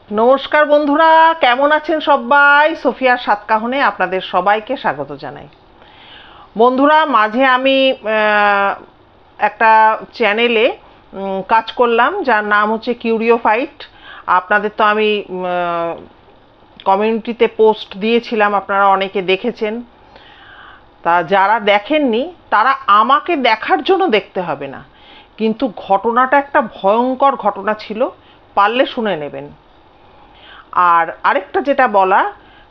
নমস্কার বন্ধুরা, কেমন আছেন সবাই? সোফিয়ার সাতকাহনে আপনাদের সবাইকে স্বাগত জানাই। বন্ধুরা, মাঝে আমি একটা চ্যানেলে কাজ করলাম যার নাম হচ্ছে কিউরিও ফাইট। আপনাদের তো আমি কমিউনিটিতে পোস্ট দিয়েছিলাম, আপনারা অনেকে দেখেছেন। তা যারা দেখেননি তারা আমাকে দেখার জন্য দেখতে হবে না, কিন্তু ঘটনাটা একটা ভয়ঙ্কর ঘটনা ছিল, পারলে শুনে নেবেন। আর আরেকটা যেটা বলা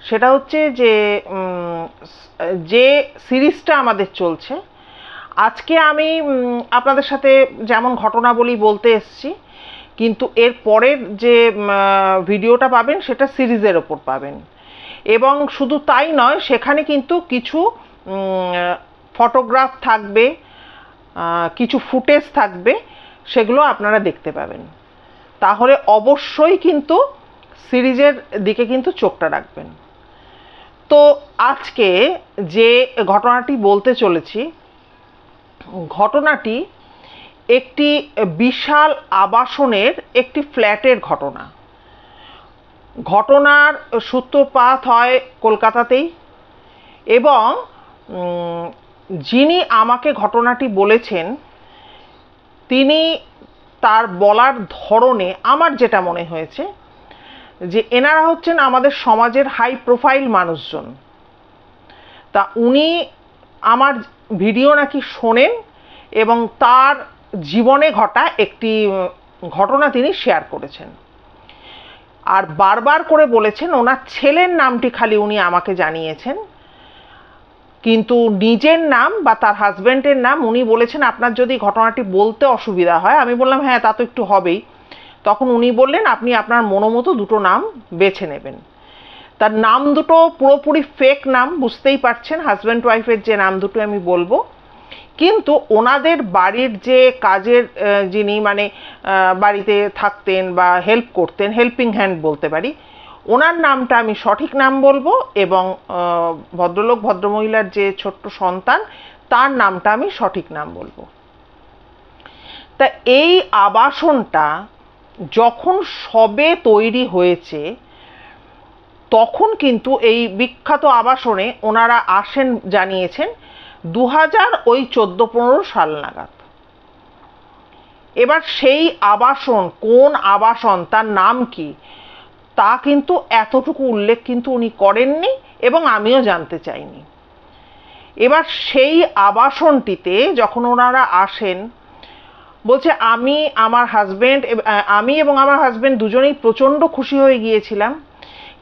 সেটা হচ্ছে যে যে সিরিজটা আমাদের চলছে, আজকে আমি আপনাদের সাথে যেমন ঘটনাবলী বলতে এসছি, কিন্তু এর পরের যে ভিডিওটা পাবেন সেটা সিরিজের ওপর পাবেন। এবং শুধু তাই নয়, সেখানে কিন্তু কিছু ফটোগ্রাফ থাকবে, কিছু ফুটেজ থাকবে, সেগুলো আপনারা দেখতে পাবেন। তাহলে অবশ্যই কিন্তু সিরিজের দিকে কিন্তু চোখটা রাখবেন। তো আজকে যে ঘটনাটি বলতে চলেছি, ঘটনাটি একটি বিশাল আবাসনের একটি ফ্ল্যাটের ঘটনা। ঘটনার সূত্রপাত হয় কলকাতাতেই, এবং যিনি আমাকে ঘটনাটি বলেছেন তিনি তার বলার ধরনে আমার যেটা মনে হয়েছে যে এনারা হচ্ছেন আমাদের সমাজের হাই প্রোফাইল মানুষজন। তা উনি আমার ভিডিও নাকি শোনেন এবং তার জীবনে ঘটা একটি ঘটনা তিনি শেয়ার করেছেন, আর বারবার করে বলেছেন ওনার ছেলের নামটি খালি উনি আমাকে জানিয়েছেন, কিন্তু নিজের নাম বা তার হাজব্যান্ডের নাম উনি বলেছেন আপনার যদি ঘটনাটি বলতে অসুবিধা হয়। আমি বললাম হ্যাঁ, তা তো একটু হবেই। তখন উনি বললেন আপনি আপনার মনোমতো দুটো নাম বেছে নেবেন। তার নাম দুটো পুরোপুরি ফেক নাম, বুঝতেই পারছেন, হাজব্যান্ড ওয়াইফের যে নাম দুটো আমি বলবো, কিন্তু ওনাদের বাড়ির যে কাজের যিনি মানে বাড়িতে থাকতেন বা হেল্প করতেন, হেল্পিং হ্যান্ড বলতে পারি, ওনার নামটা আমি সঠিক নাম বলবো, এবং ভদ্রলোক ভদ্রমহিলার যে ছোট্ট সন্তান তার নামটা আমি সঠিক নাম বলবো। তা এই আবাসনটা যখন সবে তৈরি হয়েছে তখন কিন্তু এই বিখ্যাত আবাসনে ওনারা আসেন জানিয়েছেন 2014-15 সাল নাগাদ। এবার সেই আবাসন কোন আবাসন, তার নাম কি, তা কিন্তু এতটুকু উল্লেখ কিন্তু উনি করেননি এবং আমিও জানতে চাইনি। এবার সেই আবাসনটিতে যখন ওনারা আসেন, বলছে আমি এবং আমার হাজব্যান্ড দুজনেই প্রচণ্ড খুশি হয়ে গিয়েছিলাম,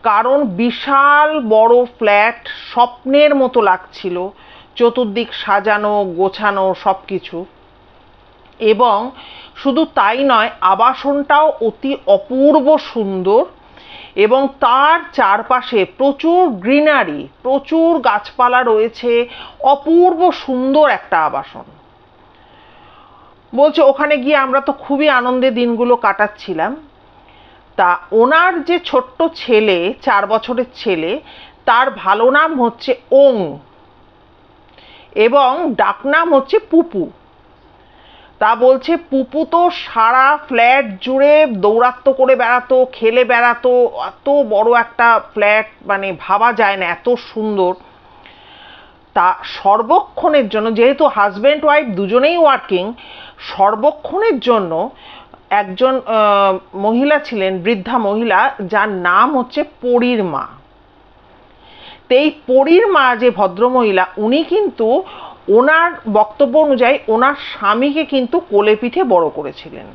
কারণ বিশাল বড় ফ্ল্যাট, স্বপ্নের মতো লাগছিল, চতুর্দিক সাজানো গোছানো সব কিছু। এবং শুধু তাই নয়, আবাসনটাও অতি অপূর্ব সুন্দর, এবং তার চারপাশে প্রচুর গ্রিনারি, প্রচুর গাছপালা রয়েছে, অপূর্ব সুন্দর একটা আবাসন। বলছে ওখানে গিয়ে আমরা তো খুবই আনন্দে দিনগুলো কাটাচ্ছিলাম। তা ওনার যে ছোট্ট ছেলে, 4 বছরের ছেলে, তার ভালো নাম হচ্ছে ওং এবং ডাকনাম হচ্ছে পুপু। তা বলছে পুপু তো সারা ফ্ল্যাট জুড়ে দৌরাত্ম্য করে বেড়াতো, খেলে বেড়াতো, এত বড় একটা ফ্ল্যাট, মানে ভাবা যায় না এত সুন্দর। তা সর্বক্ষণের জন্য, যেহেতু হাজব্যান্ড ওয়াইফ দুজনেই ওয়ার্কিং, সর্বক্ষণের জন্য একজন মহিলা ছিলেন, বৃদ্ধা মহিলা, যার নাম হচ্ছে পরীর মা। তো এই পরীর মা যে ভদ্রমহিলা, উনি কিন্তু ওনার বক্তব্য অনুযায়ী ওনার স্বামীকে কিন্তু কোলে পিঠে বড় করেছিলেন।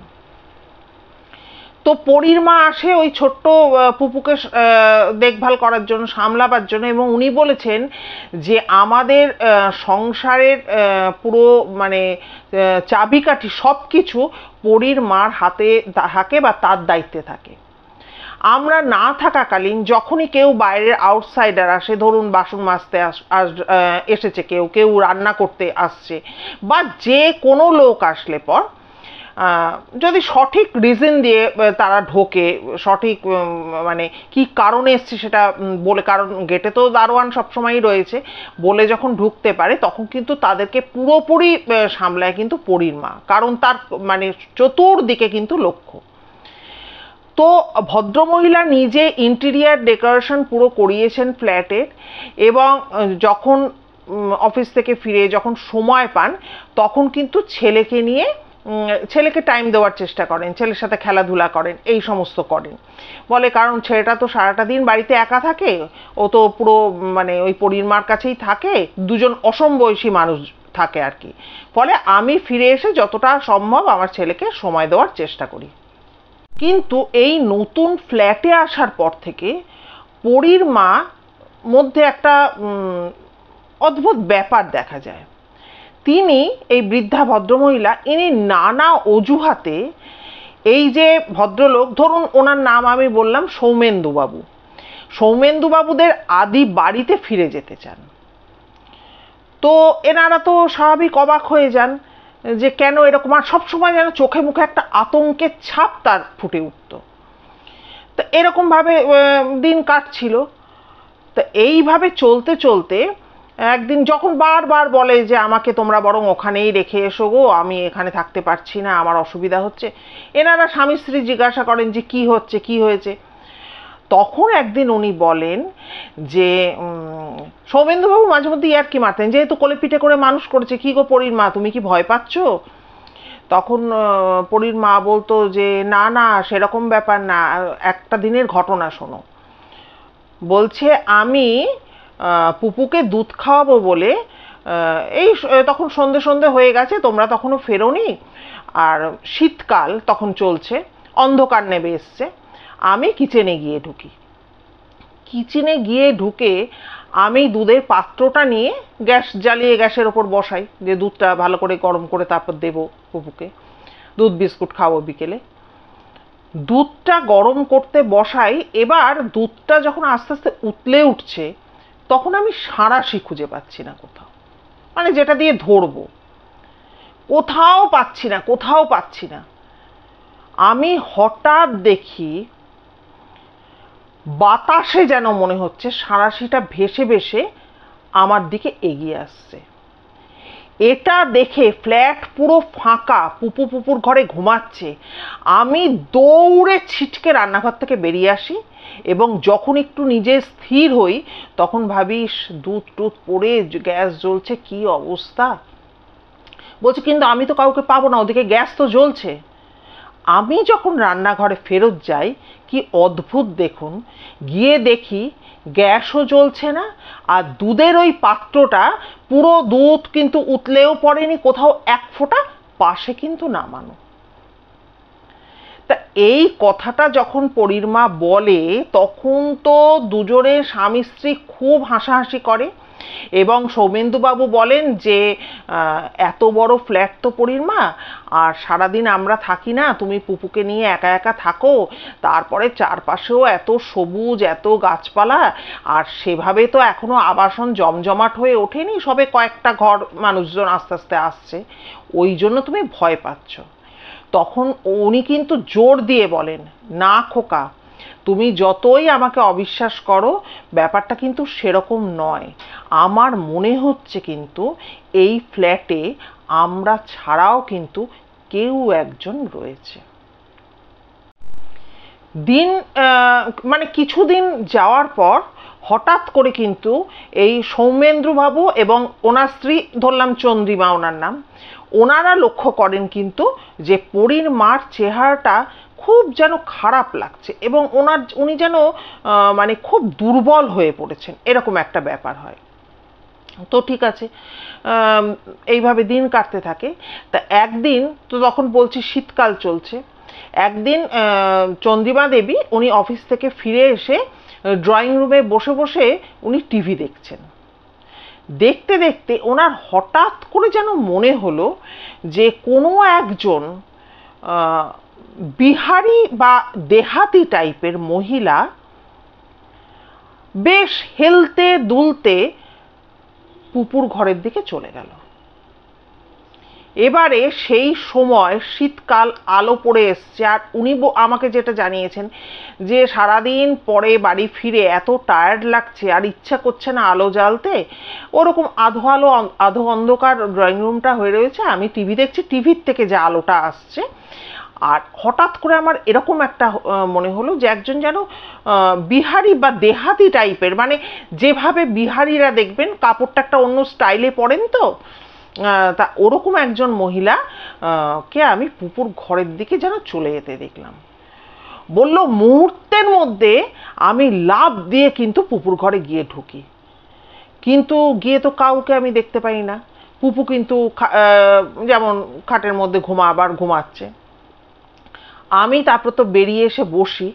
তো পরীর মা আসে ওই ছোট্ট পুপুকে দেখভাল করার জন্য, সামলাবার জন্য, এবং উনি বলেছেন যে আমাদের সংসারের পুরো মানে চাবিকাঠি সব কিছু পরীর মার হাতে থাকে বা তার দায়িত্বে থাকে। আমরা না থাকাকালীন যখনই কেউ বাইরের আউটসাইডার আসে, ধরুন বাসন মাজতে এসেছে, কেউ রান্না করতে আসছে, বা যে কোনো লোক আসলে পর যদি সঠিক রিজন দিয়ে তারা ঢোকে, সঠিক মানে কি কারণে এসছে সেটা বলে, কারণ গেটে তো দারোয়ান সবসময়ই রয়েছে, বলে যখন ঢুকতে পারে তখন কিন্তু তাদেরকে পুরোপুরি সামলায় কিন্তু পরীর মা, কারণ তার মানে চতুর্দিকে কিন্তু লক্ষ্য। তো ভদ্রমহিলা নিজে ইন্টেরিয়ার ডেকোরেশন পুরো করিয়েছেন ফ্ল্যাটের, এবং যখন অফিস থেকে ফিরে যখন সময় পান তখন কিন্তু ছেলেকে নিয়ে ছেলেকে টাইম দেওয়ার চেষ্টা করেন, ছেলের সাথে খেলাধুলা করেন, এই সমস্ত করেন। বলে কারণ ছেলেটা তো সারাটা দিন বাড়িতে একা থাকে, ও তো পুরো মানে ওই পরীর মার কাছেই থাকে, দুজন অসমবয়সী মানুষ থাকে আর কি। ফলে আমি ফিরে এসে যতটা সম্ভব আমার ছেলেকে সময় দেওয়ার চেষ্টা করি। কিন্তু এই নতুন ফ্ল্যাটে আসার পর থেকে পরীর মা মধ্যে একটা অদ্ভুত ব্যাপার দেখা যায়। তিনি এই বৃদ্ধা ভদ্রমহিলা ইনি নানা অজুহাতে এই যে ভদ্রলোক, ধরুন ওনার নাম আমি বললাম সৌমেন্দুবাবু, সৌমেন্দুবাবুদের আদি বাড়িতে ফিরে যেতে চান। তো এনারা তো স্বাভাবিক অবাক হয়ে যান যে কেন এরকম, আর সবসময় যেন চোখে মুখে একটা আতঙ্কের ছাপ তার ফুটে উঠত। তো এরকমভাবে দিন কাটছিল। তো এইভাবে চলতে চলতে একদিন যখন বারবার বলে যে আমাকে তোমরা বরং ওখানেই রেখে এসো গো, আমি এখানে থাকতে পারছি না, আমার অসুবিধা হচ্ছে, এনারা স্বামী স্ত্রী জিজ্ঞাসা করেন যে কি হচ্ছে কি হয়েছে। তখন একদিন উনি বলেন যে সৌমেন্দুবাবু মাঝে মধ্যে ইয়ার্কি মারতেন, যেহেতু কোলে পিঠে করে মানুষ করেছে, কি গো পরীর মা তুমি কি ভয় পাচ্ছ? তখন পরীর মা বলতো যে না না সেরকম ব্যাপার না, একটা দিনের ঘটনা শোনো। বলছে আমি পুপুকে দুধ খাওয়াবো বলে এই তখন সন্ধে সন্ধে হয়ে গেছে, তোমরা তখনও ফেরোনি, আর শীতকাল তখন চলছে, অন্ধকার নেমে এসছে, আমি কিচেনে গিয়ে ঢুকি। কিচেনে গিয়ে ঢুকে আমি দুধের পাত্রটা নিয়ে গ্যাস জ্বালিয়ে গ্যাসের ওপর বসাই, যে দুধটা ভালো করে গরম করে তারপর দেবো পুপুকে, দুধ বিস্কুট খাওয়াবো বিকেলে। দুধটা গরম করতে বসাই, এবার দুধটা যখন আস্তে আস্তে উতলে উঠছে তখন আমি সাঁড়াশি খুঁজে পাচ্ছি না কোথাও, মানে যেটা দিয়ে ধরবো, কোথাও পাচ্ছি না, কোথাও পাচ্ছি না। আমি হঠাৎ দেখি বাতাসে যেন মনে হচ্ছে সাঁড়াশিটা ভেসে ভেসে আমার দিকে এগিয়ে আসছে। এটা দেখে ফ্ল্যাট পুরো ফাঁকা, পুপুর ঘরে ঘুমাচ্ছে। আমি দৌড়ে ছিটকে রান্নাঘর থেকে বেরিয়ে আসি, এবং যখন একটু নিজে স্থির হই তখন ভাবিস দুধ টুধ পড়ে গ্যাস জ্বলছে, কি অবস্থা। বলছে কিন্তু আমি তো কাউকে পাবো না, ওদিকে গ্যাস তো জ্বলছে। আমি যখন রান্নাঘরে ফেরত যাই, কি অদ্ভুত দেখুন, গিয়ে দেখি গ্যাসও জ্বলছে না, আর দুধের ওই পাত্রটা পুরো দুধ কিন্তু উতলেও পড়েনি, কোথাও এক ফোঁটা পাশে কিন্তু নামানো। তা এই কথাটা যখন পরীর মা বলে তখন তো দুজনে স্বামী স্ত্রী খুব হাসাহাসি করে, এবং সৌমেন্দুবাবু বলেন যে এত বড় ফ্ল্যাট তো পরীর মা, আর সারাদিন আমরা থাকি না, তুমি পুপুকে নিয়ে একা একা থাকো, তারপরে চারপাশেও এত সবুজ এত গাছপালা, আর সেভাবে তো এখনো আবাসন জমজমাট হয়ে ওঠেনি, সবে কয়েকটা ঘর মানুষজন আস্তে আস্তে আসছে, ওই জন্য তুমি ভয় পাচ্ছ। তখন উনি কিন্তু জোর দিয়ে বলেন না খোকা, তুমি যতই আমাকে অবিশ্বাস করো ব্যাপারটা কিন্তু সেরকম নয়, আমার মনে হচ্ছে কিন্তু এই ফ্ল্যাটে আমরা ছাড়াও কিন্তু কেউ একজন রয়েছে। দিন মানে কিছুদিন যাওয়ার পর হঠাৎ করে কিন্তু এই সৌমেন্দ্রবাবু এবং ওনার স্ত্রী, ধরলাম চন্দ্রিমা ওনার নাম, ওনারা লক্ষ্য করেন কিন্তু যে পরীর মার চেহারাটা খুব যেন খারাপ লাগছে, এবং উনি যেন মানে খুব দুর্বল হয়ে পড়েছেন, এরকম একটা ব্যাপার হয়। তো ঠিক আছে, এইভাবে দিন কাটতে থাকে। তা একদিন তো তখন বলছি শীতকাল চলছে, একদিন চন্দ্রিমা দেবী উনি অফিস থেকে ফিরে এসে ড্রয়িং রুমে বসে বসে উনি টিভি দেখছেন। দেখতে দেখতে ওনার হঠাৎ করে যেন মনে হলো যে কোনো একজন বিহারি বা দেহাতি টাইপের মহিলা বেশ হেলতে দুলতে পুপুর ঘরের দিকে চলে গেল। এবারে সেই সময় শীতকাল, আলো পড়ে এসছে, আর উনি আমাকে যেটা জানিয়েছেন যে সারাদিন পরে বাড়ি ফিরে এত টায়ার্ড লাগছে আর ইচ্ছা করছে না আলো জ্বালতে, ওরকম আধো অন্ধকার ড্রয়িং রুমটা হয়ে রয়েছে, আমি টিভি দেখছি, টিভির থেকে যে আলোটা আসছে আর হঠাৎ করে আমার এরকম একটা মনে হলো যে একজন যেন বিহারি বা দেহাতি টাইপের, মানে যেভাবে বিহারিরা দেখবেন কাপড়টা একটা অন্য স্টাইলে পরেন, তো তা ওরকম একজন মহিলা কে আমি পুপুর ঘরের দিকে যেন চলে যেতে দেখলাম। বলল মুহূর্তের মধ্যে আমি লাফ দিয়ে কিন্তু পুপুর ঘরে গিয়ে ঢুকি, কিন্তু গিয়ে তো কাউকে আমি দেখতে পাই না। পুপু কিন্তু যেমন খাটের মধ্যে ঘুমাচ্ছে। আমি তারপর তো বেরিয়ে এসে বসি,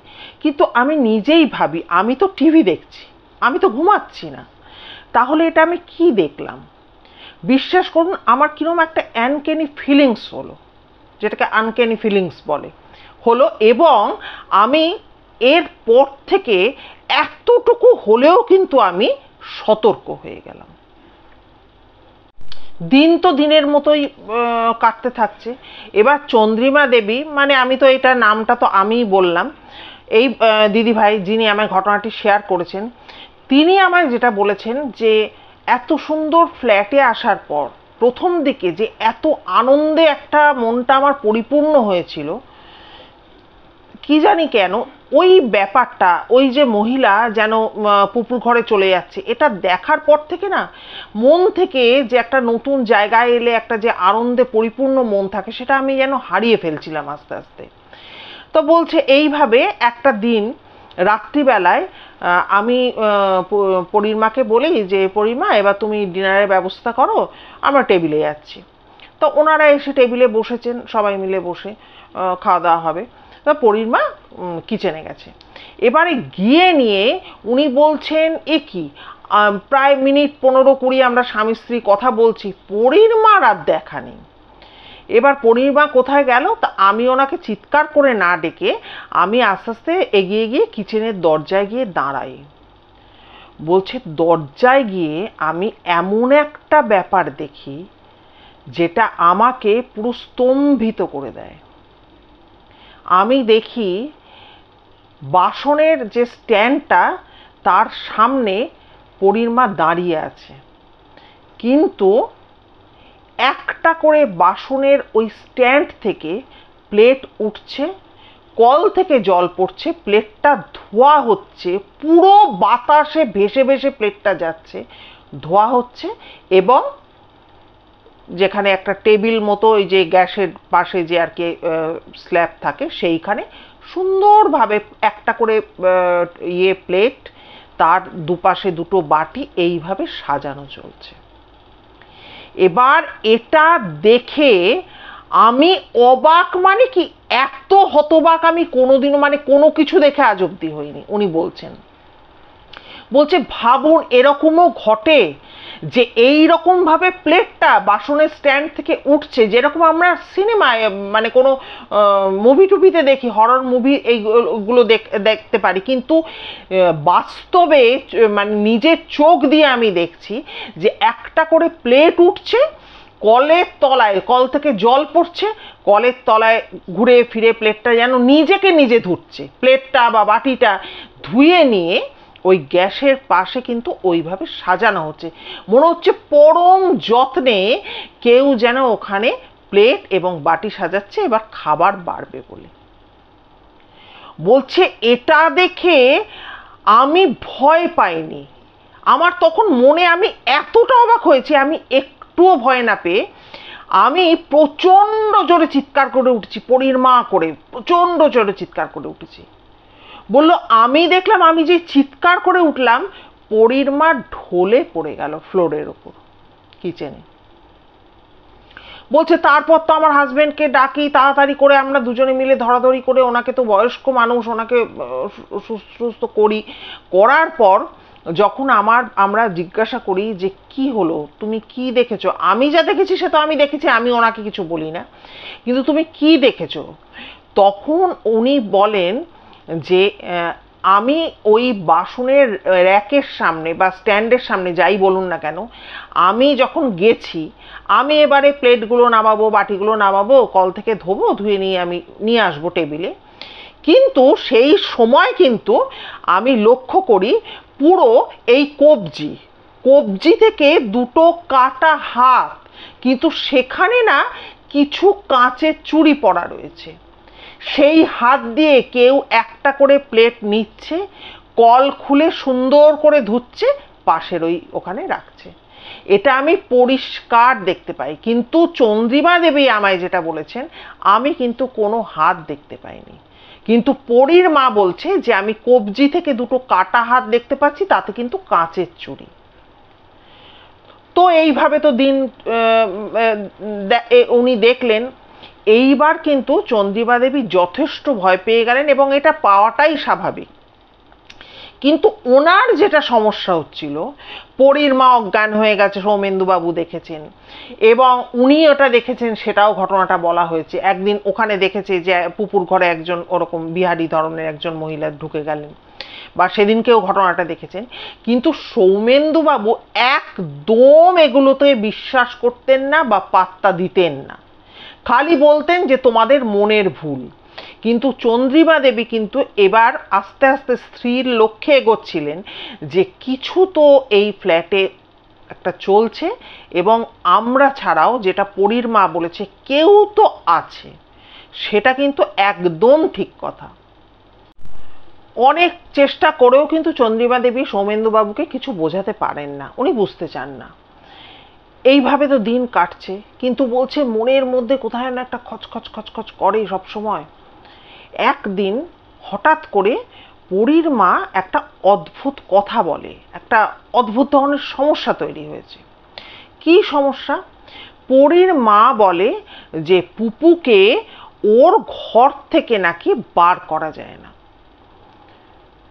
কিন্তু আমি নিজেই ভাবি আমি তো টিভি দেখছি, আমি তো ঘুমাচ্ছি না, তাহলে এটা আমি কি দেখলাম? বিশ্বাস করুন আমার কিরকম একটা অ্যানকেনি ফিলিংস হলো, যেটাকে আনকেনি ফিলিংস বলে, হলো। এবং আমি এরপর থেকে এতটুকু হলেও কিন্তু আমি সতর্ক হয়ে গেলাম। দিন তো দিনের মতোই কাটতে থাকছে। এবার চন্দ্রিমা দেবী, মানে আমি তো এটা নামটা তো আমিই বললাম, এই দিদিভাই যিনি আমায় ঘটনাটি শেয়ার করেছেন, তিনি আমায় যেটা বলেছেন যে এত সুন্দর ফ্ল্যাটে আসার পর প্রথম দিকে যে এত আনন্দে একটা মনটা আমার পরিপূর্ণ হয়েছিল, কি জানি কেন ওই ব্যাপারটা, ওই যে মহিলা যেন পুপুর ঘরে চলে যাচ্ছে, এটা দেখার পর থেকে না মন থেকে যে একটা নতুন জায়গায় এলে একটা যে আনন্দে পরিপূর্ণ মন থাকে, সেটা আমি যেন হারিয়ে ফেলছিলাম আস্তে আস্তে। তো বলছে এইভাবে একটা দিন রাত্রিবেলায় আমি পরিমাকে বলি যে পরিমা এবার তুমি ডিনারের ব্যবস্থা করো, আমরা টেবিলে যাচ্ছি। তো ওনারা এসে টেবিলে বসেছেন, সবাই মিলে বসে খাওয়া দাওয়া হবে। তা পরিমা কিচেনে গেছে। এবারে গিয়ে নিয়ে উনি বলছেন এ কি, প্রায় মিনিট 15-20 আমরা স্বামী স্ত্রী কথা বলছি, পরিমার আর দেখা নেই। এবার পরিমা কোথায় গেল, তা আমি ওনাকে চিৎকার করে না ডেকে আমি আস্তে আস্তে এগিয়ে গিয়ে কিচেনের দরজায় গিয়ে দাঁড়াই। বলছে দরজায় গিয়ে আমি এমন একটা ব্যাপার দেখি যেটা আমাকে পুরো স্তম্ভিত করে দেয়। আমি দেখি বাসনের যে স্ট্যান্ডটা, তার সামনে পরিমা দাঁড়িয়ে আছে, কিন্তু একটা করে বাসনের ওই স্ট্যান্ড থেকে প্লেট উঠছে, কল থেকে জল পড়ছে, প্লেটটা ধোয়া হচ্ছে, পুরো বাতাসে ভেসে ভেসে প্লেটটা যাচ্ছে, ধোয়া হচ্ছে। এবং যেখানে একটা টেবিল মতো ওই যে গ্যাসের পাশে যে আর কি স্ল্যাব থাকে, সেইখানে সুন্দরভাবে একটা করে প্লেট, তার দুপাশে দুটো বাটি এইভাবে সাজানো চলছে। এবার এটা দেখে আমি অবাক, মানে কি এত হতবাক আমি কোনোদিনও, মানে কোনো কিছু দেখে আজ অব্দি হইনি। উনি বলছে ভাবুন এরকমও ঘটে যে এই রকম ভাবে প্লেটটা বাসনের স্ট্যান্ড থেকে উঠছে, যেরকম আমরা সিনেমায় মানে কোনো মুভি টুভিতে দেখি, হরর মুভি এইগুলো দেখতে পারি, কিন্তু বাস্তবে মানে নিজের চোখ দিয়ে আমি দেখছি যে একটা করে প্লেট উঠছে, কলের তলায়, কল থেকে জল পড়ছে, কলের তলায় ঘুরে ফিরে প্লেটটা যেন নিজেকে নিজে ধুচ্ছে, প্লেটটা বা বাটিটা ধুয়ে নিয়ে ওই গ্যাসের পাশে কিন্তু ওইভাবে সাজানো হচ্ছে। মনে হচ্ছে পরম যত্নে কেউ যেন ওখানে প্লেট এবং বাটি সাজাচ্ছে, এবার খাবার বাড়বে বলে। বলছে এটা দেখে আমি ভয় পাইনি, আমার তখন মনে আমি এতটা অবাক হয়েছি, আমি একটুও ভয় না পেয়ে আমি প্রচণ্ড জোরে চিৎকার করে উঠেছি, পরিমা করে প্রচণ্ড জোরে চিৎকার করে উঠেছি। বললো আমি দেখলাম আমি যে চিৎকার করে উঠলাম, পরিমা ঢলে পড়ে গেল ফ্লোরের ওপর কিচেনে। বলছে তারপর তো আমার হাজবেন্ডকে ডাকি, তাড়াতাড়ি করে আমরা দুজনে মিলে ধরাধরি করে ওনাকে, তো বয়স্ক মানুষ, ওনাকে সুস্থ করার পর যখন আমরা জিজ্ঞাসা করি যে কি হলো, তুমি কি দেখেছো? আমি যা দেখেছি সে তো আমি দেখেছি, আমি ওনাকে কিছু বলি না, কিন্তু তুমি কি দেখেছো? তখন উনি বলেন যে আমি ওই বাসনের র্যাকের সামনে বা স্ট্যান্ডের সামনে যাই বলুন না কেন, আমি যখন গেছি, আমি এবারে প্লেটগুলো নামাবো, বাটিগুলো নামাবো, কল থেকে ধোবো, ধুয়ে নিয়ে আমি নিয়ে আসবো টেবিলে, কিন্তু সেই সময় কিন্তু আমি লক্ষ্য করি পুরো এই কবজি থেকে দুটো কাটা হাত, কিন্তু সেখানে না কিছু কাঁচের চুড়ি পড়া রয়েছে। সেই হাত দিয়ে কেউ একটা করে প্লেট নিচ্ছে, কল খুলে সুন্দর করে ধুচ্ছে, পাশের ওখানে রাখছে। এটা আমি পরিষ্কার দেখতে পাই। কিন্তু চন্দ্রিমা দেবী আমায় যেটা বলেছেন, আমি কিন্তু কোনো হাত দেখতে পাইনি। কিন্তু পরীর মা বলছে যে আমি কবজি থেকে দুটো কাটা হাত দেখতে পাচ্ছি, তাতে কিন্তু কাঁচের চুড়ি। তো এইভাবে তো দিন উনি দেখলেন। এইবার কিন্তু চন্দ্রিমা দেবী যথেষ্ট ভয় পেয়ে গেলেন, এবং এটা পাওয়াটাই স্বাভাবিক। কিন্তু ওনার যেটা সমস্যা হচ্ছিল, পরীর মা অজ্ঞান হয়ে গেছে, সৌমেন্দুবাবু দেখেছেন, এবং উনি ওটা দেখেছেন, সেটাও ঘটনাটা বলা হয়েছে। একদিন ওখানে দেখেছে যে পুকুর ঘরে একজন ওরকম বিহারি ধরনের একজন মহিলা ঢুকে গেলেন, বা সেদিনকেও ঘটনাটা দেখেছেন। কিন্তু সৌমেন্দুবাবু একদম এগুলোতে বিশ্বাস করতেন না বা পাত্তা দিতেন না, খালি বলতেন যে তোমাদের মনের ভুল। কিন্তু চন্দ্রিমা দেবী কিন্তু এবার আস্তে আস্তে স্ত্রীর লক্ষ্যে এগোচ্ছিলেন যে কিছু তো এই ফ্ল্যাটে একটা চলছে, এবং আমরা ছাড়াও, যেটা পরীর মা বলেছে, কেউ তো আছে। সেটা কিন্তু একদম ঠিক কথা। অনেক চেষ্টা করেও কিন্তু চন্দ্রিমা দেবী সৌমেন্দুবাবুকে কিছু বোঝাতে পারেন না, উনি বুঝতে চান না। এইভাবে তো দিন কাটছে, কিন্তু বলছে মনের মধ্যে কোথায় না একটা খচখচ খচখচ করে সবসময়। একদিন হঠাৎ করে পরীর মা একটা অদ্ভুত কথা বলে, একটা অদ্ভুত ধরনের সমস্যা তৈরি হয়েছে। কি সমস্যা? পরীর মা বলে যে পুপুকে ওর ঘর থেকে নাকি বার করা যায় না।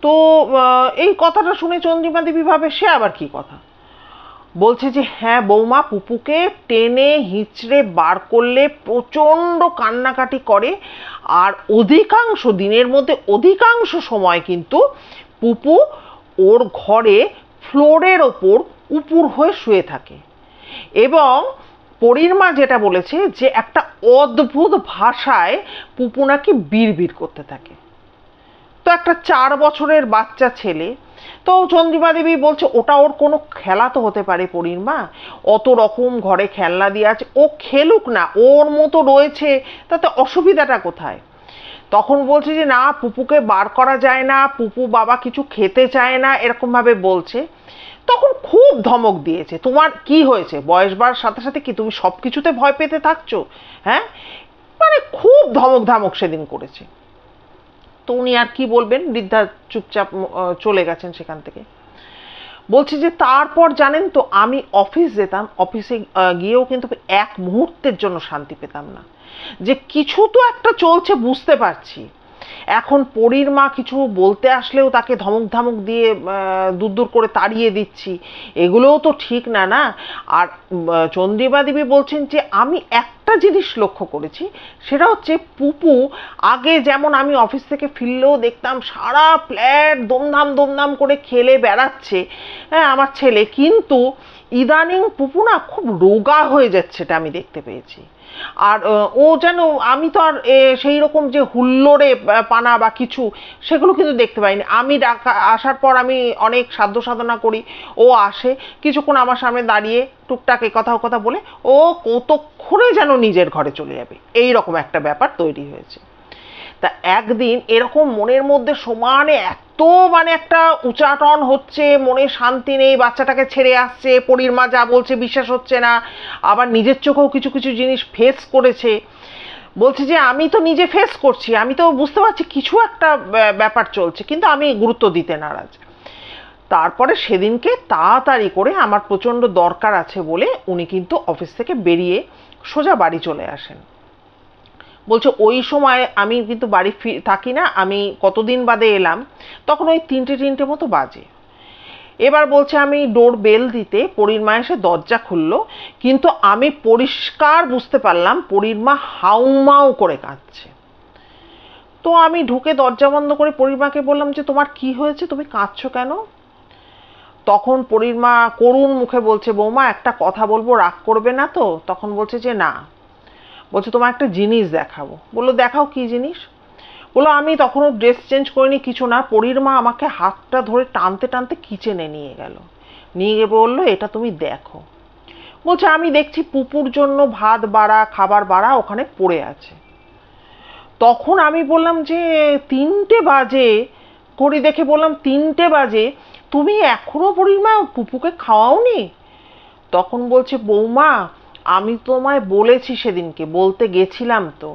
তো এই কথাটা শুনে চন্দ্রিমা দেবী ভাবে সে আবার কি কথা। বলছে যে হ্যাঁ বৌমা, পুপুকে টেনে হিঁচড়ে বার করলে প্রচণ্ড কান্নাকাটি করে, আর অধিকাংশ দিনের মধ্যে অধিকাংশ সময় কিন্তু পুপু ওর ঘরে ফ্লোরের ওপর উপুর হয়ে শুয়ে থাকে। এবং পরীর মা যেটা বলেছে যে একটা অদ্ভুত ভাষায় পুপু নাকি বিড়বিড় করতে থাকে। তো একটা 4 বছরের বাচ্চা ছেলে। তো চন্দ্রিমা দেবী বলছে ওটা ওর কোনো খেলা তো হতে পারে পরীর মা, অত রকম ঘরে খেলনা দিয়ে আছে, ও খেলুক না, ওর মতো রয়েছে, তাতে অসুবিধাটা কোথায়? তখন বলছে যে না, পুপুকে বার করা যায় না, পুপু বাবা কিছু খেতে চায় না, এরকম ভাবে বলছে। তখন খুব ধমক দিয়েছে, তোমার কি হয়েছে, বয়স বাড়ার সাথে সাথে কি তুমি সব কিছুতে ভয় পেতে থাকছো? হ্যাঁ, মানে খুব ধমক ধামক সেদিন করেছে। তো উনি আর কি বলবেন, বৃদ্ধা চুপচাপ চলে গেছেন সেখান থেকে। বলছে যে তারপর জানেন তো, আমি অফিস যেতাম, অফিসে গিয়েও কিন্তু এক মুহূর্তের জন্য শান্তি পেতাম না, যে কিছু তো একটা চলছে বুঝতে পারছি। এখন পরীর মা কিছু বলতে আসলেও তাকে ধমক ধামক দিয়ে দূর দূর করে তাড়িয়ে দিচ্ছি, এগুলোও তো ঠিক না। না, আর চন্দ্রিমা দেবী বলছেন যে আমি একটা জিনিস লক্ষ্য করেছি, সেটা হচ্ছে পুপু আগে যেমন আমি অফিস থেকে ফিরলেও দেখতাম সারা ফ্ল্যাট দমধাম দমধাম করে খেলে বেড়াচ্ছে, হ্যাঁ আমার ছেলে, কিন্তু ইদানিং পুপু না খুব রোগা হয়ে যাচ্ছে, এটা আমি দেখতে পেয়েছি। আর ও যেন, আমি তো আর সেই রকম যে হুল্লোড়ে পানা বা কিছু সেগুলো কিন্তু দেখতে পাইনি। আমি আসার পর আমি অনেক সাধ্য সাধনা করি, ও আসে কিছুক্ষণ আমার সামনে দাঁড়িয়ে টুকটাক এ কথা ও কথা বলে ও কতক্ষণে যেন নিজের ঘরে চলে যাবে, এই রকম একটা ব্যাপার তৈরি হয়েছে। তা একদিন এরকম মনের মধ্যে সমানে এত মানে একটা উচাটন হচ্ছে, মনে শান্তি নেই, বাচ্চাটাকে ছেড়ে আসছে, পরীর মা যা বলছে বিশ্বাস হচ্ছে না, আবার নিজের চোখেও কিছু কিছু জিনিস ফেস করেছে। বলছে যে আমি তো নিজে ফেস করছি, আমি তো বুঝতে পারছি কিছু একটা ব্যাপার চলছে, কিন্তু আমি গুরুত্ব দিতে নারাজ। তারপরে সেদিনকে তাড়াতাড়ি করে, আমার প্রচণ্ড দরকার আছে বলে উনি কিন্তু অফিস থেকে বেরিয়ে সোজা বাড়ি চলে আসেন। বলছে ওই সময় আমি কিন্তু বাড়ি থাকি না, আমি কতদিন বাদে এলাম, তখন ওই 3টে মতো বাজে। এবার বলছে আমি ডোর বেল দিতে পরীর মা এসে দরজা খুললো, কিন্তু আমি পরিষ্কার বুঝতে পারলাম পরীর মা হাউমাউ করে কাঁদছে। তো আমি ঢুকে দরজা বন্ধ করে পরীর মাকে বললাম যে তোমার কি হয়েছে, তুমি কাঁদছো কেন? তখন পরীর মা করুণ মুখে বলছে বৌমা একটা কথা বলবো, রাগ করবে না তো? তখন বলছে যে না। বলছে তোমার একটা জিনিস দেখাবো। বললো দেখাও, কি জিনিস? বললো আমি তখনও ড্রেস চেঞ্জ করিনি, কিছু না, পরীর মা আমাকে হাতটা ধরে টানতে টানতে কিচেনে নিয়ে গেল, নিয়ে গিয়ে বললো এটা তুমি দেখো। বলছে আমি দেখছি পুপুর জন্য ভাত বাড়া, খাবার বাড়া ওখানে পড়ে আছে। তখন আমি বললাম যে 3টে বাজে, ঘড়ি দেখে বললাম 3টে বাজে, তুমি এখনো বুড়িমা পুপুকে খাওয়াওনি? তখন বলছে বৌমা আমি তোমায় বলেছি, সেদিনকে বলতে গেছিলাম তো,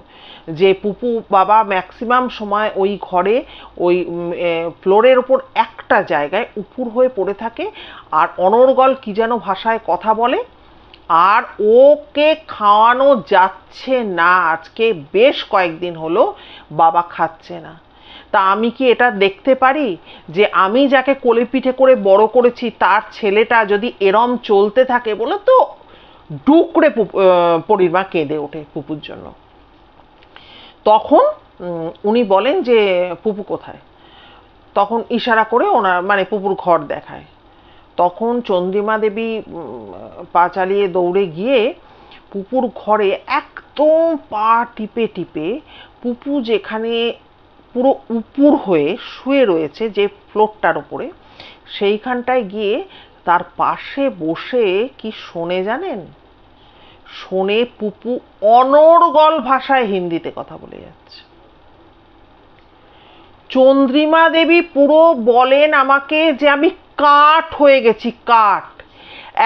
যে পুপু বাবা ম্যাক্সিমাম সময় ওই ঘরে ওই ফ্লোরের ওপর একটা জায়গায় উপুর হয়ে পড়ে থাকে আর অনর্গল কি যেন ভাষায় কথা বলে, আর ওকে খাওয়ানো যাচ্ছে না। আজকে বেশ কয়েকদিন হলো বাবা খাচ্ছে না। তা আমি কি এটা দেখতে পারি যে আমি যাকে কোলে পিঠে করে বড় করেছি তার ছেলেটা যদি এরম চলতে থাকে? বলে তো ডুকরে পরিমা কেঁদে ওঠে পুপুর জন্য। তখন উনি বলেন যে পুপু কোথায়? তখন ইশারা করে ওনার মানে পুপুর ঘর দেখায়। তখন চন্দ্রিমা দেবী পা চালিয়ে দৌড়ে গিয়ে পুপুর ঘরে একদম পা টিপে টিপে পুপু যেখানে পুরো উপুর হয়ে শুয়ে রয়েছে যে ফ্লোরটার উপরে, সেইখানটায় গিয়ে তার পাশে বসে কি শোনে জানেন? শোনে পুপু অনর্গল ভাষায় হিন্দিতে কথা বলে যাচ্ছে। চন্দ্রিমা দেবী পুরো বলেন আমাকে যে আমি কাঠ হয়ে গেছি, কাঠ।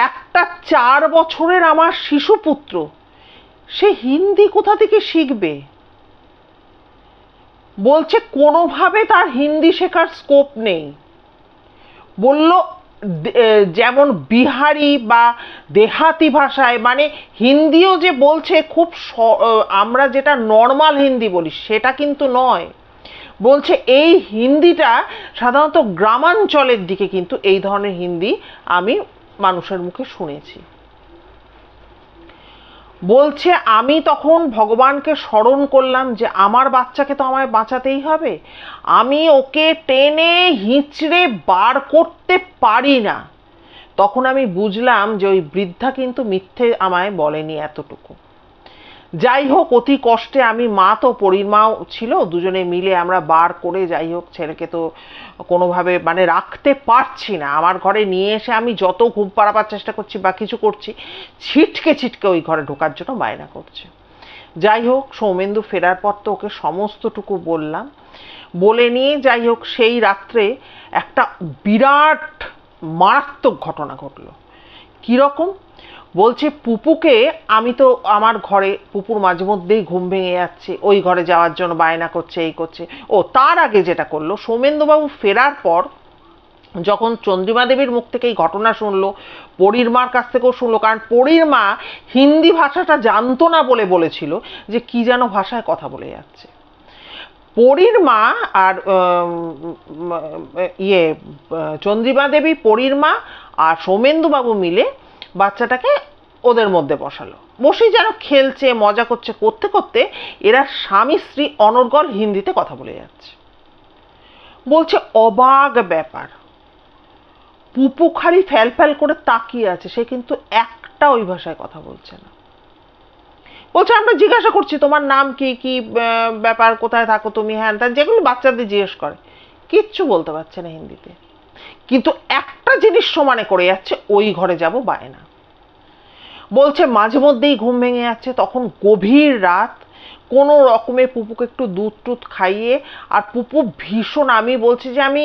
একটা 4 বছরের আমার শিশুপুত্র, সে হিন্দি কোথা থেকে শিখবে? বলছে কোনোভাবে তার হিন্দি শেখার স্কোপ নেই। বলল যেমন বিহারি বা দেহাতি ভাষায়, মানে হিন্দিও যে বলছে খুব আমরা যেটা নর্মাল হিন্দি বলি সেটা কিন্তু নয়। বলছে এই হিন্দিটা সাধারণত গ্রামাঞ্চলের দিকে কিন্তু এই ধরনের হিন্দি আমি মানুষের মুখে শুনেছি। বলছে আমি তখন ভগবানকে স্মরণ করলাম যে আমার বাচ্চাকে তো আমায় বাঁচাতেই হবে, আমি ওকে টেনে হিঁচড়ে বার করতে পারি না। তখন আমি বুঝলাম যে ওই বৃদ্ধা কিন্তু মিথ্যে আমায় বলেনি এতটুকু। যাই হোক, অতি কষ্টে আমি, মা তো পরিমাও ছিল, দুজনে মিলে আমরা বার করে যাই হোক ছেলেকে তো কোনোভাবে মানে রাখতে পারছি না। আমার ঘরে নিয়ে এসে আমি যত ঘুম পাড়াবার চেষ্টা করছি বা কিছু করছি, ছিটকে ছিটকে ওই ঘরে ঢোকার জন্য বায়না করছে। যাই হোক, সৌমেন্দু ফেরার পর তো ওকে সমস্তটুকু বললাম। বলে নিয়ে যাই হোক সেই রাত্রে একটা বিরাট মারাত্মক ঘটনা ঘটলো। কীরকম? বলছে পুপুকে আমি তো আমার ঘরে, পুপুর মাঝে মধ্যেই ঘুম ভেঙে যাচ্ছে, ওই ঘরে যাওয়ার জন্য বায়না করছে, এই করছে। ও তার আগে যেটা করলো, সৌমেন্দুবাবু ফেরার পর যখন চন্দ্রিমা দেবীর মুখ থেকে এই ঘটনা শুনলো, পরীর মার কাছ থেকেও শুনলো, কারণ পরীর মা হিন্দি ভাষাটা জানতো না বলে বলেছিল যে কি যেন ভাষায় কথা বলে যাচ্ছে। পরীর মা আর চন্দ্রিমা দেবী, পরীর মা আর সৌমেন্দুবাবু মিলে বাচ্চাটাকে ওদের মধ্যে বসালো, বসেই যেন খেলছে মজা করছে, করতে করতে এরা স্বামী স্ত্রী অনর্গল হিন্দিতে কথা বলে যাচ্ছে। বলছে অবাক ব্যাপার, পুপু খালি ফ্যাল ফ্যাল করে তাকিয়ে আছে, সে কিন্তু একটা ওই ভাষায় কথা বলছে না। বলছে আমরা জিজ্ঞাসা করছি তোমার নাম কি, কি ব্যাপার, কোথায় থাকো তুমি, হ্যান ত্যান, যেগুলো বাচ্চাদের জিজ্ঞেস করে, কিচ্ছু বলতে পারছে না হিন্দিতে। কিন্তু একটা জিনিস সমানে করে যাচ্ছে, ওই ঘরে যাব বায়না। বলছে মাঝে মধ্যেই ঘুম ভেঙে যাচ্ছে, তখন গভীর রাত, কোনো রকমে পুপুকে একটু দুধ টুধ খাইয়ে, আর পুপু ভীষণ, আমি বলছি যে আমি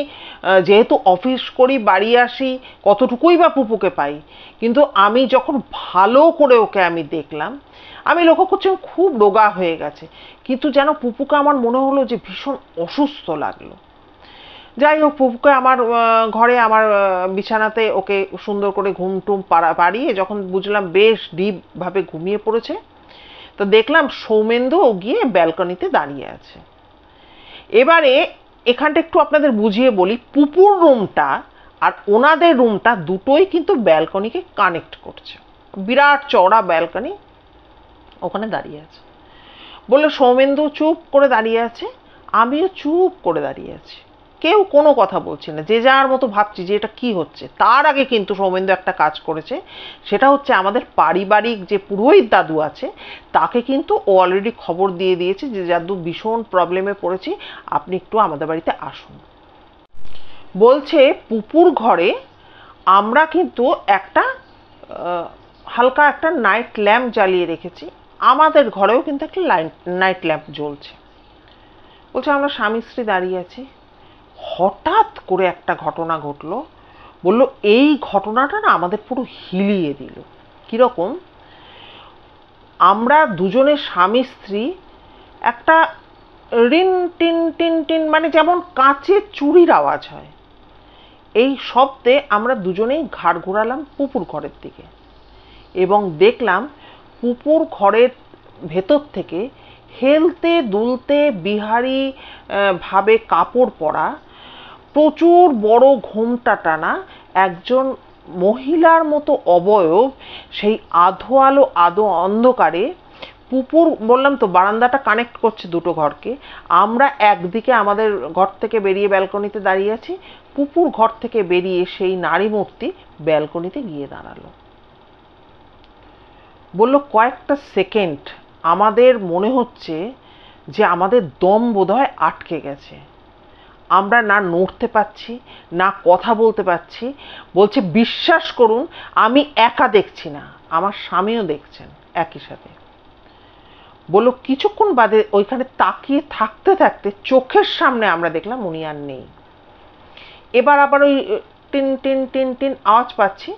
যেহেতু অফিস করি বাড়ি আসি, কতটুকুই বা পুপুকে পাই, কিন্তু আমি যখন ভালো করে ওকে আমি দেখলাম, আমি লক্ষ্য করছি খুব রোগা হয়ে গেছে, কিন্তু যেন পুপুকে আমার মনে হলো যে ভীষণ অসুস্থ লাগলো। যাই হোক, পুপুকে আমার ঘরে, আমার বিছানাতে ওকে সুন্দর করে ঘুম টুম পাড়িয়ে যখন বুঝলাম বেশ ডিপভাবে ঘুমিয়ে পড়েছে, তো দেখলাম সৌমেন্দু গিয়ে ব্যালকনিতে দাঁড়িয়ে আছে। এবারে এখানটা একটু আপনাদের বুঝিয়ে বলি, পুপুর রুমটা আর ওনাদের রুমটা দুটোই কিন্তু ব্যালকনিকে কানেক্ট করছে, বিরাট চওড়া ব্যালকনি, ওখানে দাঁড়িয়ে আছে। বললো সৌমেন্দু চুপ করে দাঁড়িয়ে আছে, আমিও চুপ করে দাঁড়িয়ে আছি, কেউ কোনো কথা বলছি না, যে যার মতো ভাবছি যে এটা কি হচ্ছে। তার আগে কিন্তু সৌমেন্দু একটা কাজ করেছে, সেটা হচ্ছে আমাদের পারিবারিক যে পুরোহিত দাদু আছে তাকে কিন্তু ও অলরেডি খবর দিয়ে দিয়েছে যে দাদু ভীষণ প্রবলেমে পড়েছি, আপনি একটু আমাদের বাড়িতে আসুন। বলছে পুপুর ঘরে আমরা কিন্তু একটা হালকা একটা নাইট ল্যাম্প জ্বালিয়ে রেখেছি, আমাদের ঘরেও কিন্তু একটা নাইট ল্যাম্প জ্বলছে। বলছে আমরা স্বামী স্ত্রী দাঁড়িয়ে আছি, হঠাৎ করে একটা ঘটনা ঘটলো। বললো এই ঘটনাটা না আমাদের পুরো হিলিয়ে দিল। কিরকম? আমরা দুজনে স্বামী স্ত্রী একটা রিন টিন টিন টিন মানে যেমন কাঁচের চুরির আওয়াজ হয়, এই শব্দে আমরা দুজনেই ঘাড় ঘোরালাম পুপুর ঘরের দিকে এবং দেখলাম পুপুর ঘরের ভেতর থেকে হেলতে দুলতে বিহারি ভাবে কাপড় পরা, প্রচুর বড় ঘোমটা টানা একজন মহিলার মতো অবয়ব সেই আধো আলো আধো অন্ধকারে পুপুর, বললাম তো বারান্দাটা কানেক্ট করছে দুটো ঘরকে, আমরা একদিকে আমাদের ঘর থেকে বেরিয়ে ব্যালকনিতে দাঁড়িয়ে আছি, পুপুর ঘর থেকে বেরিয়ে সেই নারী মূর্তি ব্যালকনিতে গিয়ে দাঁড়ালো। বলল কয়েকটা সেকেন্ড আমাদের মনে হচ্ছে যে আমাদের দম বোধহয় আটকে গেছে, আমরা না নড়তে পারছি না কথা বলতে পারছি। বলছে বিশ্বাস করুন আমি একা দেখছি না, আমার স্বামীও দেখছেন একই সাথে। বললো কিছুক্ষণ বাদে ওইখানে তাকিয়ে থাকতে থাকতে চোখের সামনে আমরা দেখলাম উনি আর নেই। এবার আবার ওই টিন টিন টিন টিন আওয়াজ পাচ্ছি,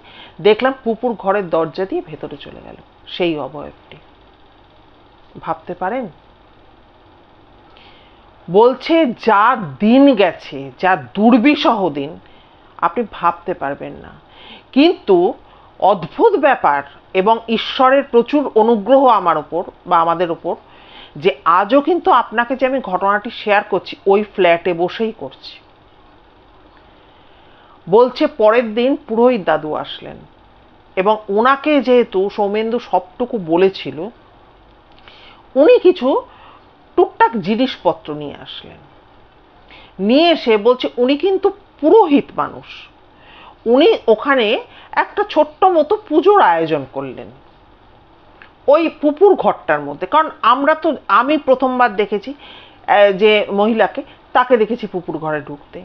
দেখলাম পুপুর ঘরের দরজা দিয়ে ভেতরে চলে গেল সেই অবয়বটি। ভাবতে পারেন? বলছে যা দিন গেছে, যা দুর্বিষহ দিন আপনি ভাবতে পারবেন না। কিন্তু অদ্ভুত ব্যাপার এবং ঈশ্বরের প্রচুর অনুগ্রহ আমার ওপর বা আমাদের ওপর যে আজও কিন্তু আপনাকে যে আমি ঘটনাটি শেয়ার করছি ওই ফ্ল্যাটে বসেই করছি। বলছে পরের দিন পুরোহিত দাদু আসলেন এবং ওনাকে যেহেতু সৌমেন্দু সবটুকু বলেছিল, উনি কিছু টুকটাক জিনিসপত্র নিয়ে আসলেন। নিয়ে এসে বলছে উনি কিন্তু পুরোহিত মানুষ, উনি ওখানে একটা ছোট্ট মতো পুজোর আয়োজন করলেন ওই পুপুর ঘরটার মধ্যে। কারণ আমি প্রথমবার দেখেছি যে মহিলাকে, তাকে দেখেছি পুপুর ঘরে ঢুকতে।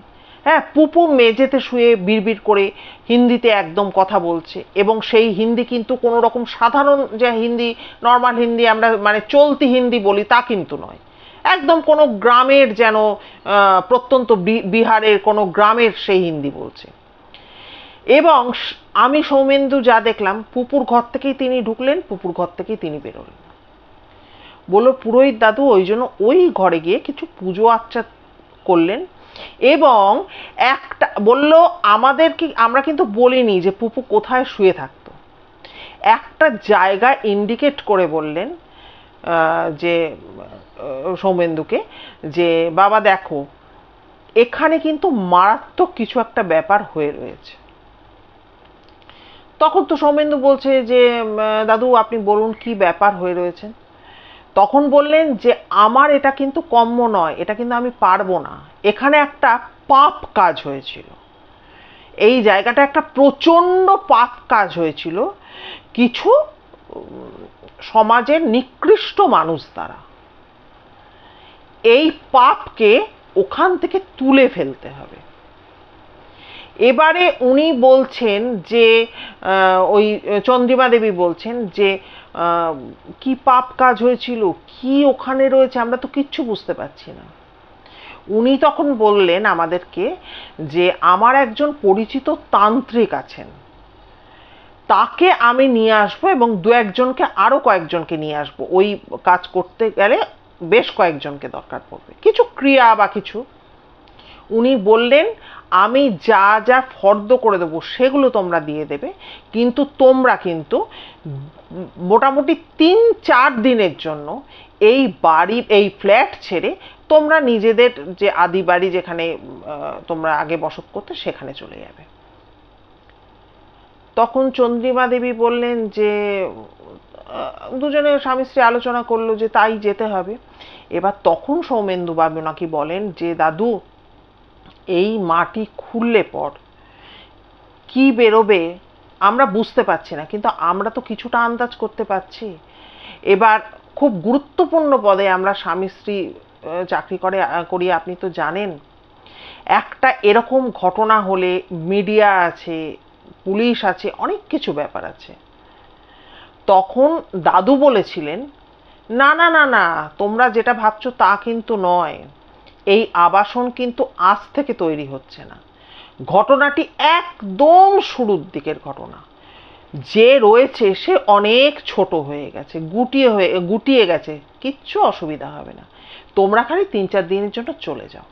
হ্যাঁ, পুপু মেঝেতে শুয়ে বিড়বিড় করে হিন্দিতে একদম কথা বলছে এবং সেই হিন্দি কিন্তু কোনো রকম সাধারণ যে হিন্দি, নর্মাল হিন্দি আমরা মানে চলতি হিন্দি বলি তা কিন্তু নয়, একদম কোনো গ্রামের যেন প্রত্যন্ত বিহারের কোনো গ্রামের সেই হিন্দি বলছে। এবং আমি সৌমেন্দু যা দেখলাম, পুপুর ঘর থেকেই তিনি ঢুকলেন, পুপুর ঘর থেকেই তিনি বেরোলেন। বললো পুরোহিত দাদু ওই জন্য ওই ঘরে গিয়ে কিছু পুজো আর্চা করলেন এবং একটা বলল আমরা কিন্তু বলিনি যে পুপু কোথায় শুয়ে থাকতো, একটা জায়গা ইন্ডিকেট করে বললেন যে সৌমেন্দুকে যে বাবা দেখো এখানে কিন্তু মারাত্মক কিছু একটা ব্যাপার হয়ে রয়েছে। তখন তো সৌমেন্দু বলছে যে দাদু আপনি বলুন কি ব্যাপার হয়ে রয়েছে। তখন বললেন যে আমার এটা কিন্তু কম্য নয়, এটা কিন্তু আমি পারবো না, এখানে একটা পাপ কাজ হয়েছিল, এই জায়গাটা একটা প্রচন্ড পাপ কাজ হয়েছিল কিছু সমাজের নিকৃষ্ট মানুষ দ্বারা। এই পাপকে ওখান থেকে তুলে ফেলতে হবে। এবারে উনি বলছেন যে ওই চন্দ্রিমা দেবী বলছেন যে কি পাপ কাজ হয়েছিল, কি ওখানে রয়েছে আমরা তো কিচ্ছু বুঝতে পারছি না। উনি তখন বললেন আমাদেরকে যে আমার একজন পরিচিত তান্ত্রিক আছেন, তাকে আমি নিয়ে আসবো এবং দু একজনকে আরো কয়েকজনকে নিয়ে আসবো, ওই কাজ করতে গেলে বেশ কয়েকজনকে দরকার পড়বে, কিছু ক্রিয়া বা কিছু। উনি বললেন আমি যা যা ফর্দ করে দেবো সেগুলো তোমরা দিয়ে দেবে, কিন্তু তোমরা কিন্তু মোটামুটি 3-4 দিনের জন্য এই ফ্ল্যাট ছেড়ে তোমরা নিজেদের যে আদি বাড়ি যেখানে তোমরা আগে বসত করতে সেখানে চলে যাবে। তখন চন্দ্রিমা দেবী বললেন যে দুজনে স্বামী স্ত্রী আলোচনা করলো যে তাই যেতে হবে। এবার তখন সৌমেন্দু বাবু নাকি বলেন যে দাদু এই মাটি খুললে পর কি বেরোবে আমরা বুঝতে পারছি না, কিন্তু আমরা তো কিছুটা আন্দাজ করতে পারছি। এবার খুব গুরুত্বপূর্ণ পদে আমরা স্বামী স্ত্রী চাকরি করি, আপনি তো জানেন। একটা এরকম ঘটনা হলে মিডিয়া আছে, পুলিশ আছে, অনেক কিছু ব্যাপার আছে। তখন দাদু বলেছিলেন না না না না তোমরা যেটা ভাবছো তা কিন্তু নয়, এই আবাসন কিন্তু আজ থেকে তৈরি হচ্ছে না, ঘটনাটি একদম শুরুর দিকের ঘটনা। যে রয়েছে সে অনেক ছোট হয়ে গেছে, গুটিয়ে গেছে, কিচ্ছু অসুবিধা হবে না, তোমরা খালি 3-4 দিনের জন্য চলে যাও।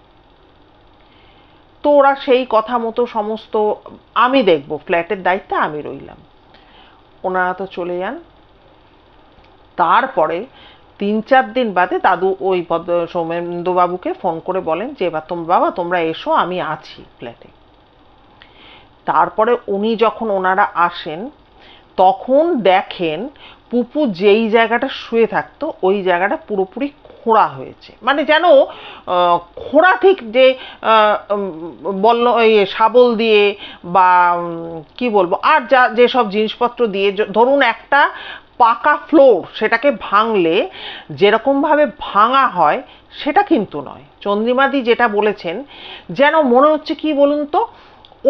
তো ওরা সেই কথা মতো সমস্ত, আমি দেখবো, ফ্ল্যাটের দায়িত্বে আমি রইলাম, ওনারা তো চলে যান। তারপরে 3-4 দিন বাদে দাদু ওই সৌমেন্দ্রবাবুকে ফোন করে বলেন যে এবার বাবা তোমরা এসো, আমি আছি ফ্ল্যাটে। তারপরে উনি যখন ওনারা আসেন তখন দেখেন পুপু যেই জায়গাটা শুয়ে থাকতো ওই জায়গাটা পুরোপুরি খোঁড়া হয়েছে, মানে যেন খোঁড়া, ঠিক যে বলল ওই শাবল দিয়ে বা কি বলবো আর যা যেসব জিনিসপত্র দিয়ে, ধরুন একটা পাকা ফ্লোর সেটাকে ভাঙলে যেরকমভাবে ভাঙা হয় সেটা কিন্তু নয়। চন্দ্রিমাদি যেটা বলেছেন যেন মনে হচ্ছে কি বলুন তো,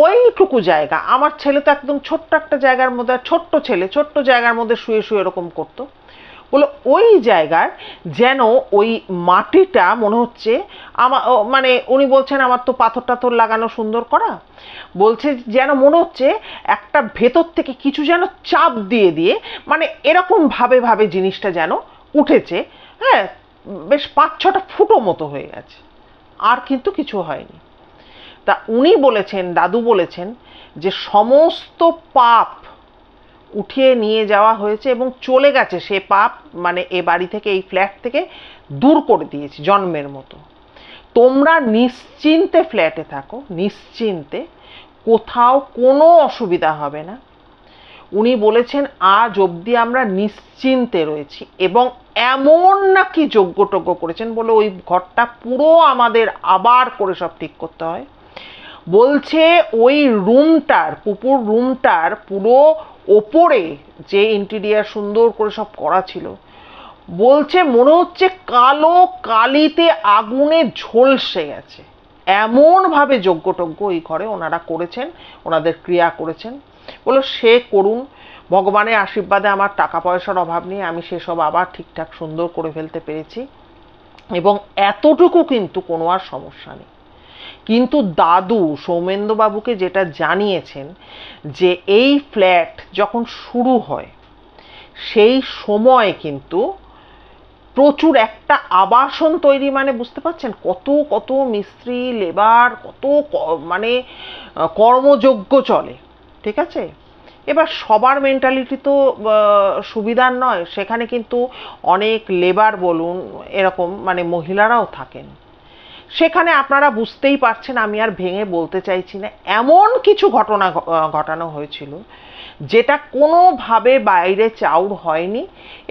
ওইটুকু জায়গা, আমার ছেলে তো একদম ছোট্ট একটা জায়গার মধ্যে, ছোট্ট ছেলে ছোট্ট জায়গার মধ্যে শুয়ে শুয়ে এরকম করতো, বলে ওই জায়গার যেন ওই মাটিটা মনে হচ্ছে আমার, মানে উনি বলছেন আমার তো পাথর টাথর লাগানো সুন্দর করা, বলছে যেন মনে হচ্ছে একটা ভেতর থেকে কিছু যেন চাপ দিয়ে দিয়ে, মানে এরকম ভাবে ভাবে জিনিসটা যেন উঠেছে। হ্যাঁ, বেশ 5-6টা ফুটো মতো হয়ে গেছে, আর কিন্তু কিছু হয়নি। তা উনি বলেছেন, দাদু বলেছেন যে সমস্ত পাপ উঠিয়ে নিয়ে যাওয়া হয়েছে এবং চলে গেছে সে পাপ, মানে এ বাড়ি থেকে, এই ফ্ল্যাট থেকে দূর করে দিয়েছি জন্মের মতো। তোমরা নিশ্চিন্তে ফ্ল্যাটে থাকো, নিশ্চিন্তে, কোথাও কোনো অসুবিধা হবে না। উনি বলেছেন আজ অবধি আমরা নিশ্চিন্তে রয়েছি, এবং এমন নাকি যজ্ঞটজ্ঞ করেছেন বলে ওই ঘরটা পুরো আমাদের আবার করে সব ঠিক করতে হয়। বলছে ওই রুমটার, পুপুর রুমটার পুরো ওপরে যে ইন্টেরিয়ার সুন্দর করে সব করা ছিল, বলছে মনে হচ্ছে কালো কালিতে আগুনে ঝলসে গেছে, এমন ভাবে যজ্ঞটজ্ঞ ওই ঘরে ওনারা করেছেন, ওনাদের ক্রিয়া করেছেন। বলো সে করুন, ভগবানের আশীর্বাদে আমার টাকা পয়সার অভাব নেই, আমি সেসব আবার ঠিকঠাক সুন্দর করে ফেলতে পেরেছি, এবং এতটুকু কিন্তু কোনো আর সমস্যা নেই। কিন্তু দাদু সৌমেন্দ্রবাবুকে যেটা জানিয়েছেন যে এই ফ্ল্যাট যখন শুরু হয় সেই সময় কিন্তু প্রচুর একটা আবাসন তৈরি, মানে বুঝতে পারছেন কত কত মিস্ত্রি লেবার, কত মানে কর্মযজ্ঞ চলে, ঠিক আছে। এবার সবার মেন্টালিটি তো সুবিধার নয়, সেখানে কিন্তু অনেক লেবার বলুন এরকম মানে মহিলারাও থাকেন, সেখানে আপনারা বুঝতেই পারছেন, আমি আর ভেঙে বলতে চাইছি না, এমন কিছু ঘটনা ঘটানো হয়েছিল যেটা কোনোভাবে বাইরে চাউর হয়নি,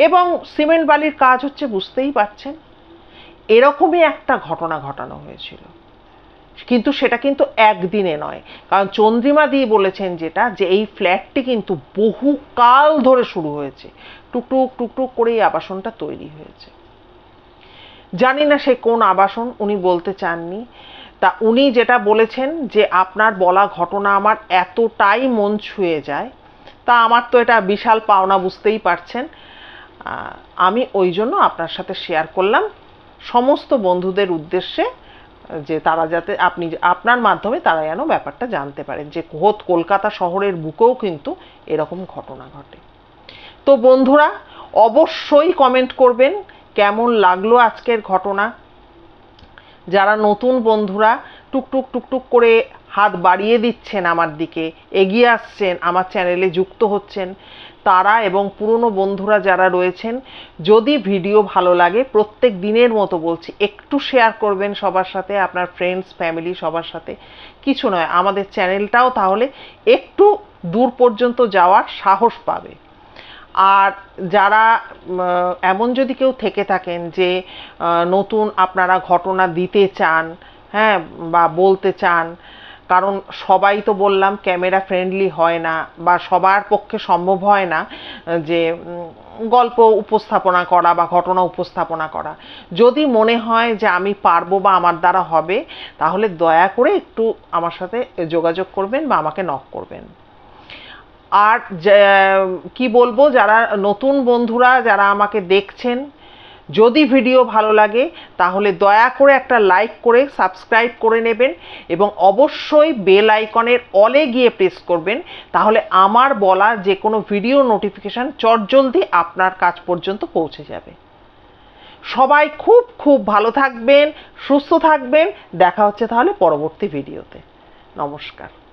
এবং সিমেন্ট বালির কাজ হচ্ছে বুঝতেই পারছেন, এরকমই একটা ঘটনা ঘটানো হয়েছিল। কিন্তু সেটা কিন্তু একদিনে নয়, কারণ চন্দ্রিমা দি বলেছেন যেটা, যে এই ফ্ল্যাটটি কিন্তু বহুকাল ধরে শুরু হয়েছে, টুকটুক টুকটুক করে এই আবাসনটা তৈরি হয়েছে। জানি না সে কোন আবাসন, উনি বলতে চাননি। তা উনি যেটা বলেছেন যে আপনার বলা ঘটনা আমার এতটাই মন ছুঁয়ে যায়, তা আমার তো এটা বিশাল পাওনা, বুঝতেই পারছেন। আমি ওই জন্য আপনার সাথে শেয়ার করলাম সমস্ত বন্ধুদের উদ্দেশ্যে, যে তারা যাতে আপনার মাধ্যমে তারা যেন ব্যাপারটা জানতে পারেন যে কলকাতা শহরের বুকেও কিন্তু এরকম ঘটনা ঘটে। তো বন্ধুরা অবশ্যই কমেন্ট করবেন কেমন লাগলো আজকের ঘটনা। যারা নতুন বন্ধুরা টুকটুক টুকটুক করে হাত বাড়িয়ে দিচ্ছেন আমার দিকে, এগিয়ে আসছেন, আমার চ্যানেলে যুক্ত হচ্ছেন, তারা এবং পুরনো বন্ধুরা যারা রয়েছেন, যদি ভিডিও ভালো লাগে প্রত্যেক দিনের মতো বলছি একটু শেয়ার করবেন সবার সাথে, আপনার ফ্রেন্ডস ফ্যামিলি সবার সাথে। কিছু নয়, আমাদের চ্যানেলটাও তাহলে একটু দূর পর্যন্ত যাওয়ার সাহস পাবে। আর যারা এমন যদি কেউ থেকে থাকেন যে নতুন আপনারা ঘটনা দিতে চান, হ্যাঁ, বা বলতে চান, কারণ সবাই তো বললাম ক্যামেরা ফ্রেন্ডলি হয় না, বা সবার পক্ষে সম্ভব হয় না যে গল্প উপস্থাপনা করা বা ঘটনা উপস্থাপনা করা। যদি মনে হয় যে আমি পারবো বা আমার দ্বারা হবে, তাহলে দয়া করে একটু আমার সাথে যোগাযোগ করবেন বা আমাকে নক করবেন। আর কি বলবো, যারা নতুন বন্ধুরা যারা আমাকে দেখছেন, যদি ভিডিও ভালো লাগে তাহলে দয়া করে একটা লাইক করে সাবস্ক্রাইব করে নেবেন এবং অবশ্যই বেল আইকনের অলে গিয়ে প্রেস করবেন, তাহলে আমার বলা যে কোনো ভিডিও নোটিফিকেশান চটজলদি আপনার কাছ পর্যন্ত পৌঁছে যাবে। সবাই খুব খুব ভালো থাকবেন, সুস্থ থাকবেন। দেখা হচ্ছে তাহলে পরবর্তী ভিডিওতে। নমস্কার।